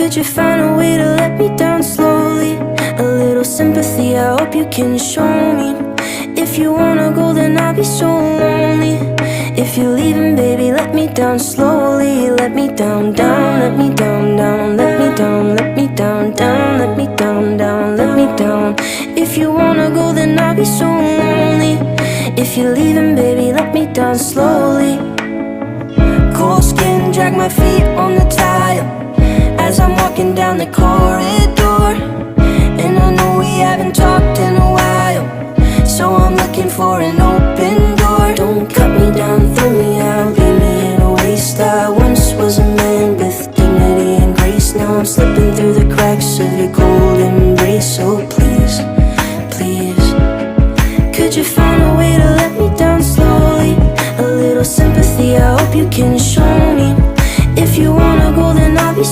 Could you find a way to let me down slowly? A little sympathy, I hope you can show me. If you wanna go, then I'll be so lonely. If you're leaving, baby, let me down slowly. Let me down, down, let me down, down. Let me down, let me down, down. Let me down, down, let me down. If you wanna go, then I'll be so lonely. If you're leaving, baby, let me down slowly. Cold skin, drag my feet on the tile as I'm walking down the corridor. And I know we haven't talked in a while, so I'm looking for an open door. Don't cut me down, throw me out, leave me in a waste. I once was a man with dignity and grace. Now I'm slipping through the cracks of your cold embrace. So please, please, could you find a way to let me down slowly? A little sympathy, I hope you can show me. If you wanna go, then I'll be so